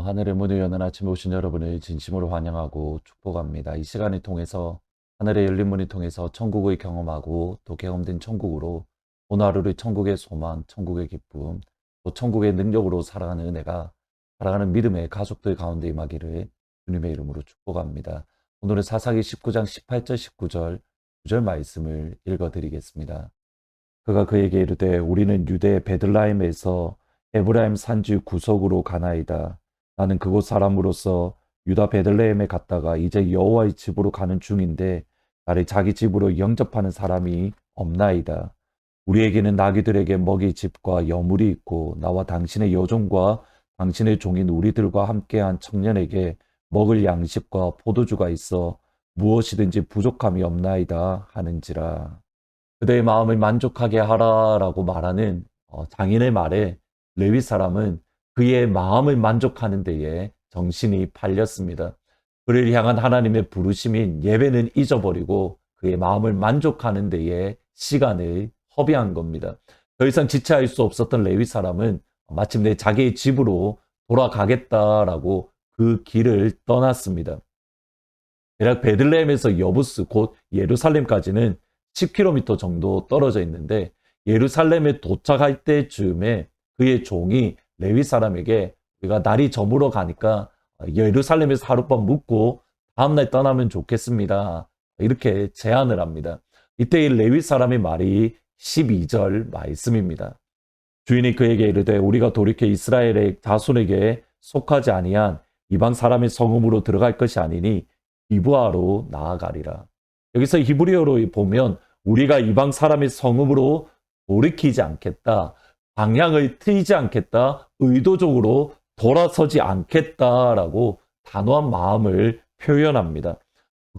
하늘의 문을 여는 아침에 오신 여러분을 진심으로 환영하고 축복합니다. 이 시간을 통해서 하늘의 열린 문을 통해서 천국을 경험하고 또 경험된 천국으로 오늘 하루를 천국의 소망, 천국의 기쁨, 또 천국의 능력으로 살아가는 은혜가 살아가는 믿음의 가족들 가운데 임하기를 주님의 이름으로 축복합니다. 오늘은 사사기 19장 18절 19절 9절 말씀을 읽어드리겠습니다. 그가 그에게 이르되 우리는 유대 베들라임에서 에브라임 산지 구석으로 가나이다. 나는 그곳 사람으로서 유다 베들레헴에 갔다가 이제 여호와의 집으로 가는 중인데 나를 자기 집으로 영접하는 사람이 없나이다. 우리에게는 나귀들에게 먹이 집과 여물이 있고 나와 당신의 여종과 당신의 종인 우리들과 함께한 청년에게 먹을 양식과 포도주가 있어 무엇이든지 부족함이 없나이다 하는지라. 그대의 마음을 만족하게 하라라고 말하는 장인의 말에 레위 사람은 그의 마음을 만족하는 데에 정신이 팔렸습니다. 그를 향한 하나님의 부르심인 예배는 잊어버리고 그의 마음을 만족하는 데에 시간을 허비한 겁니다. 더 이상 지체할 수 없었던 레위 사람은 마침내 자기의 집으로 돌아가겠다라고 그 길을 떠났습니다. 대략 베들레헴에서 여부스 곧 예루살렘까지는 10km 정도 떨어져 있는데 예루살렘에 도착할 때쯤에 그의 종이 레위 사람에게 우리가 날이 저물어 가니까 예루살렘에서 하룻밤 묵고 다음날 떠나면 좋겠습니다. 이렇게 제안을 합니다. 이때 이 레위 사람의 말이 12절 말씀입니다. 주인이 그에게 이르되 우리가 돌이켜 이스라엘의 자손에게 속하지 아니한 이방 사람의 성읍으로 들어갈 것이 아니니 기브아로 나아가리라. 여기서 히브리어로 보면 우리가 이방 사람의 성읍으로 돌이키지 않겠다. 방향을 트이지 않겠다. 의도적으로 돌아서지 않겠다라고 단호한 마음을 표현합니다.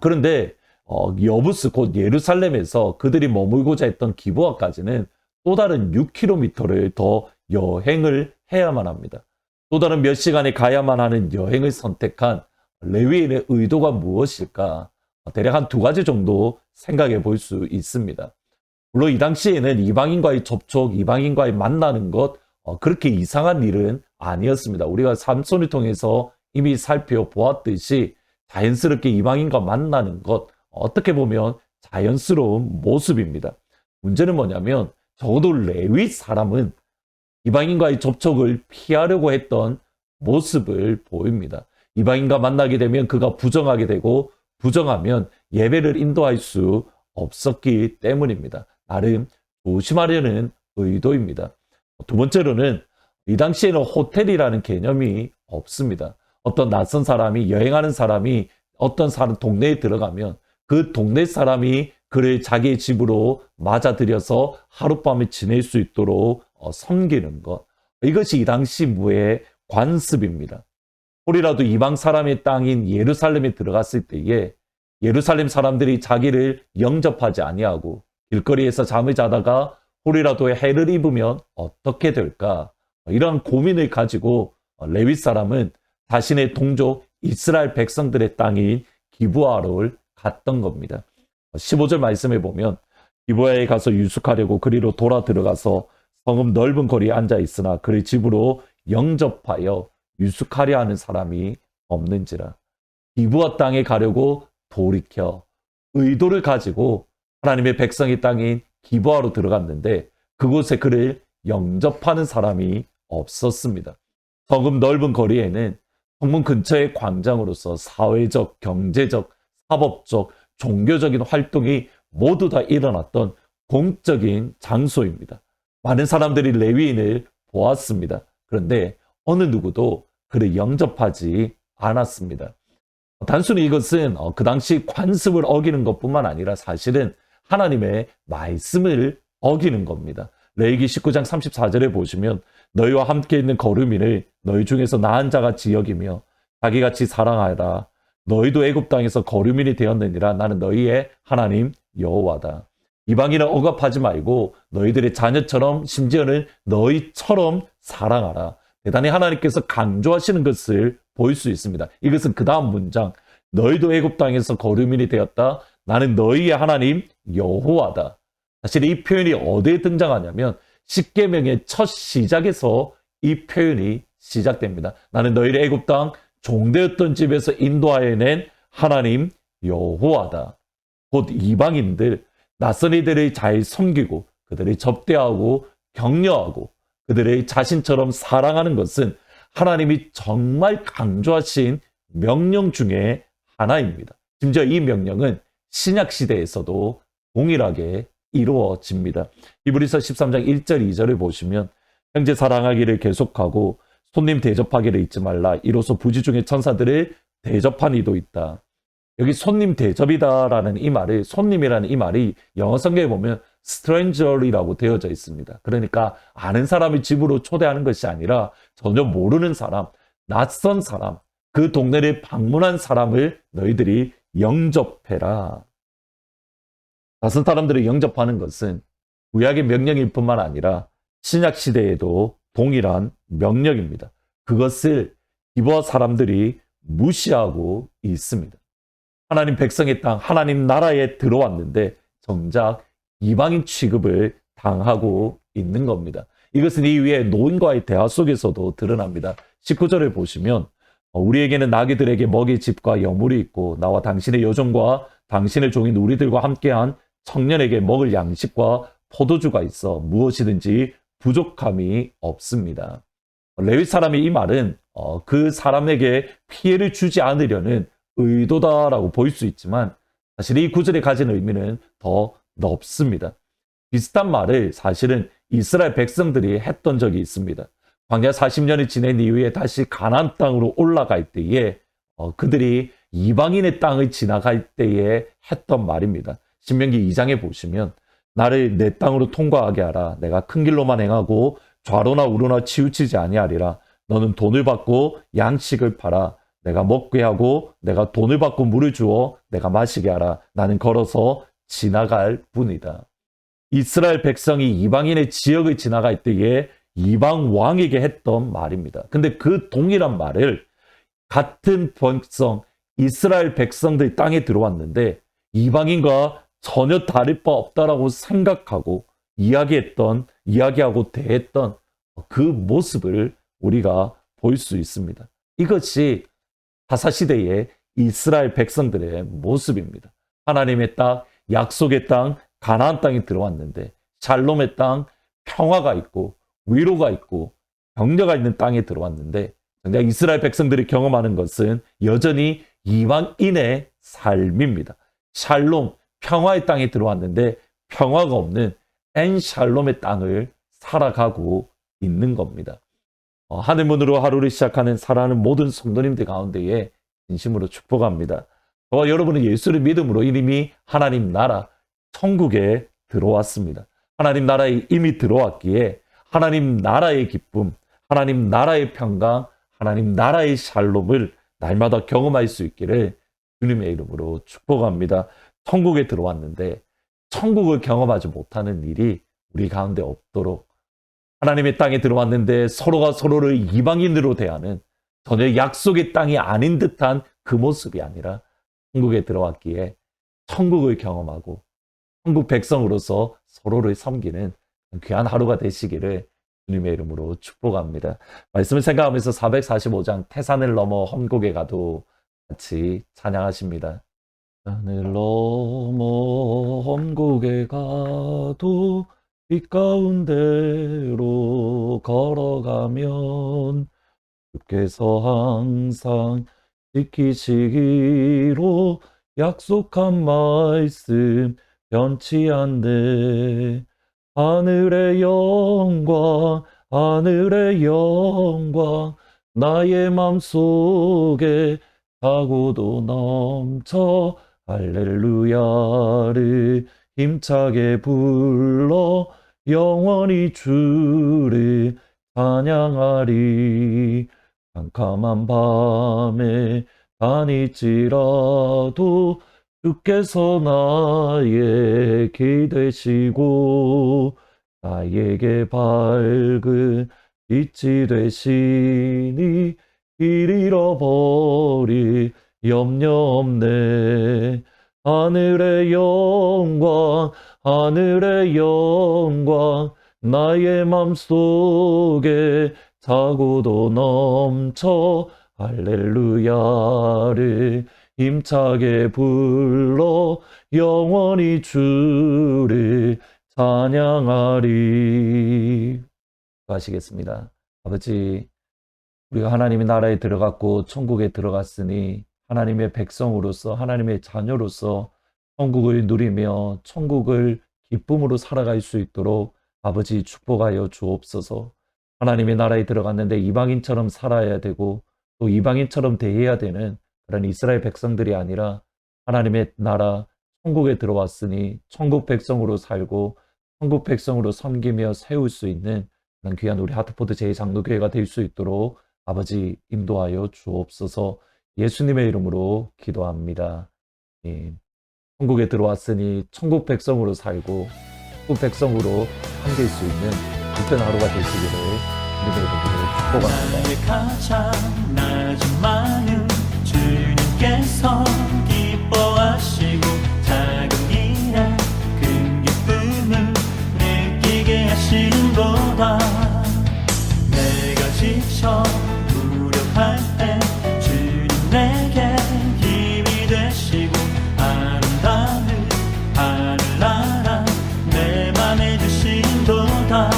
그런데 여부스 곧 예루살렘에서 그들이 머물고자 했던 기브아까지는 또 다른 6km를 더 여행을 해야만 합니다. 또 다른 몇 시간에 가야만 하는 여행을 선택한 레위인의 의도가 무엇일까? 대략 한 두 가지 정도 생각해 볼 수 있습니다. 물론 이 당시에는 이방인과의 접촉, 이방인과의 만나는 것 그렇게 이상한 일은 아니었습니다. 우리가 삼손을 통해서 이미 살펴보았듯이 자연스럽게 이방인과 만나는 것 어떻게 보면 자연스러운 모습입니다. 문제는 뭐냐면 적어도 레위 사람은 이방인과의 접촉을 피하려고 했던 모습을 보입니다. 이방인과 만나게 되면 그가 부정하게 되고 부정하면 예배를 인도할 수 없었기 때문입니다. 나름 조심하려는 의도입니다. 두 번째로는 이 당시에는 호텔이라는 개념이 없습니다. 어떤 낯선 사람이 여행하는 사람이 어떤 사람 동네에 들어가면 그 동네 사람이 그를 자기의 집으로 맞아들여서 하룻밤을 지낼 수 있도록 섬기는 것. 이것이 이 당시 무의 관습입니다. 혹이라도 이방 사람의 땅인 예루살렘에 들어갔을 때에 예루살렘 사람들이 자기를 영접하지 아니하고 길거리에서 잠을 자다가 혹이라도 해를 입으면 어떻게 될까? 이러한 고민을 가지고 레위 사람은 자신의 동족 이스라엘 백성들의 땅인 기브아를 갔던 겁니다. 15절 말씀에 보면 기브아에 가서 유숙하려고 그리로 돌아 들어가서 성읍 넓은 거리에 앉아 있으나 그를 집으로 영접하여 유숙하려 하는 사람이 없는지라. 기브아 땅에 가려고 돌이켜 의도를 가지고 하나님의 백성의 땅인 기브아로 들어갔는데 그곳에 그를 영접하는 사람이 없었습니다. 성읍 넓은 거리에는 성문 근처의 광장으로서 사회적, 경제적, 사법적, 종교적인 활동이 모두 다 일어났던 공적인 장소입니다. 많은 사람들이 레위인을 보았습니다. 그런데 어느 누구도 그를 영접하지 않았습니다. 단순히 이것은 그 당시 관습을 어기는 것뿐만 아니라 사실은 하나님의 말씀을 어기는 겁니다. 레위기 19장 34절에 보시면 너희와 함께 있는 거류민을 너희 중에서 나은 자같이 여기며 자기같이 사랑하라. 너희도 애굽 땅에서 거류민이 되었느니라. 나는 너희의 하나님 여호와다. 이방인을 억압하지 말고 너희들의 자녀처럼 심지어는 너희처럼 사랑하라. 대단히 하나님께서 강조하시는 것을 볼 수 있습니다. 이것은 그 다음 문장 너희도 애굽 땅에서 거류민이 되었다. 나는 너희의 하나님 여호와다. 사실 이 표현이 어디에 등장하냐면 십계명의 첫 시작에서 이 표현이 시작됩니다. 나는 너희를 애굽 땅 종되었던 집에서 인도하여 낸 하나님 여호와다. 곧 이방인들, 낯선 이들을 잘 섬기고 그들을 접대하고 격려하고 그들의 자신처럼 사랑하는 것은 하나님이 정말 강조하신 명령 중에 하나입니다. 심지어 이 명령은 신약 시대에서도 동일하게 이루어집니다. 히브리서 13장 1절 2절을 보시면 형제 사랑하기를 계속하고 손님 대접하기를 잊지 말라. 이로써 부지 중에 천사들을 대접한 이도 있다. 여기 손님 대접이다라는 이 말을, 손님이라는 이 말이 영어 성경에 보면 stranger이라고 되어져 있습니다. 그러니까 아는 사람을 집으로 초대하는 것이 아니라 전혀 모르는 사람, 낯선 사람, 그 동네를 방문한 사람을 너희들이 영접해라. 낯선 사람들을 영접하는 것은 구약의 명령일 뿐만 아니라 신약 시대에도 동일한 명령입니다. 그것을 기브아 사람들이 무시하고 있습니다. 하나님 백성의 땅, 하나님 나라에 들어왔는데 정작 이방인 취급을 당하고 있는 겁니다. 이것은 이후에 노인과의 대화 속에서도 드러납니다. 19절을 보시면 우리에게는 나귀들에게 먹이 집과 여물이 있고 나와 당신의 여종과 당신의 종인 우리들과 함께한 청년에게 먹을 양식과 포도주가 있어 무엇이든지 부족함이 없습니다. 레위 사람이 이 말은 그 사람에게 피해를 주지 않으려는 의도다라고 보일 수 있지만 사실 이 구절이 가진 의미는 더 넓습니다. 비슷한 말을 사실은 이스라엘 백성들이 했던 적이 있습니다. 광야 40년이 지낸 이후에 다시 가나안 땅으로 올라갈 때에 그들이 이방인의 땅을 지나갈 때에 했던 말입니다. 신명기 2장에 보시면 나를 내 땅으로 통과하게 하라. 내가 큰 길로만 행하고 좌로나 우로나 치우치지 아니하리라. 너는 돈을 받고 양식을 팔아. 내가 먹게 하고 내가 돈을 받고 물을 주어 내가 마시게 하라. 나는 걸어서 지나갈 뿐이다. 이스라엘 백성이 이방인의 지역을 지나갈 때에 이방 왕에게 했던 말입니다. 근데 그 동일한 말을 같은 백성, 이스라엘 백성들 땅에 들어왔는데 이방인과 전혀 다를 바 없다라고 생각하고 이야기하고 대했던 그 모습을 우리가 볼 수 있습니다. 이것이 사사시대의 이스라엘 백성들의 모습입니다. 하나님의 땅, 약속의 땅, 가나안 땅에 들어왔는데 샬롬의 땅, 평화가 있고 위로가 있고 격려가 있는 땅에 들어왔는데 정작 이스라엘 백성들이 경험하는 것은 여전히 이방인의 삶입니다. 샬롬, 평화의 땅에 들어왔는데 평화가 없는 엔샬롬의 땅을 살아가고 있는 겁니다. 하늘문으로 하루를 시작하는 사랑하는 모든 성도님들 가운데에 진심으로 축복합니다. 저와 여러분은 예수를 믿음으로 이미 하나님 나라, 천국에 들어왔습니다. 하나님 나라에 이미 들어왔기에 하나님 나라의 기쁨, 하나님 나라의 평강, 하나님 나라의 샬롬을 날마다 경험할 수 있기를 주님의 이름으로 축복합니다. 천국에 들어왔는데 천국을 경험하지 못하는 일이 우리 가운데 없도록 하나님의 땅에 들어왔는데 서로가 서로를 이방인으로 대하는 전혀 약속의 땅이 아닌 듯한 그 모습이 아니라 천국에 들어왔기에 천국을 경험하고 천국 백성으로서 서로를 섬기는 귀한 하루가 되시기를 주님의 이름으로 축복합니다. 말씀을 생각하면서 445장 태산을 넘어 험곡에 가도 같이 찬양하십니다. 태산을 넘어 험곡에 가도 빛 가운데로 걸어가면 주께서 항상 지키시기로 약속한 말씀 변치 않네. 하늘의 영광 하늘의 영광 나의 맘속에 사고도 넘쳐 할렐루야를 힘차게 불러 영원히 주를 찬양하리. 캄캄한 밤에 다닐지라도 주께서 나의 길 되시고 나에게 밝은 빛이 되시니 길 잃어버릴 염려 없네. 하늘의 영광 하늘의 영광 나의 맘속에 차고도 넘쳐 할렐루야를 힘차게 불러 영원히 주를 찬양하리. 하시겠습니다. 아버지, 우리가 하나님의 나라에 들어갔고 천국에 들어갔으니 하나님의 백성으로서 하나님의 자녀로서 천국을 누리며 천국을 기쁨으로 살아갈 수 있도록 아버지 축복하여 주옵소서. 하나님의 나라에 들어갔는데 이방인처럼 살아야 되고 또 이방인처럼 대해야 되는 그런 이스라엘 백성들이 아니라 하나님의 나라 천국에 들어왔으니 천국 백성으로 살고 천국 백성으로 섬기며 세울 수 있는 그런 귀한 우리 하트포드 제2장로교회가 될 수 있도록 아버지 인도하여 주옵소서. 예수님의 이름으로 기도합니다. 예. 천국에 들어왔으니 천국 백성으로 살고 천국 백성으로 섬길 수 있는 그런 하루가 되시기를 주님의 이름으로 축복합니다. 나의 가장 낮은 마음 주님께서 기뻐하시고 작은 일에 큰 기쁨을 느끼게 하시는도다. 내가 지쳐 무력할 때 주님 내게 힘이 되시고 아름다운 하늘나라 내 맘에 주시는도다.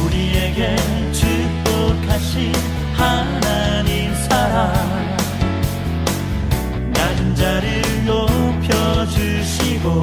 우리에게 축복하신 하나님 사랑 낮은 자를 높여주시고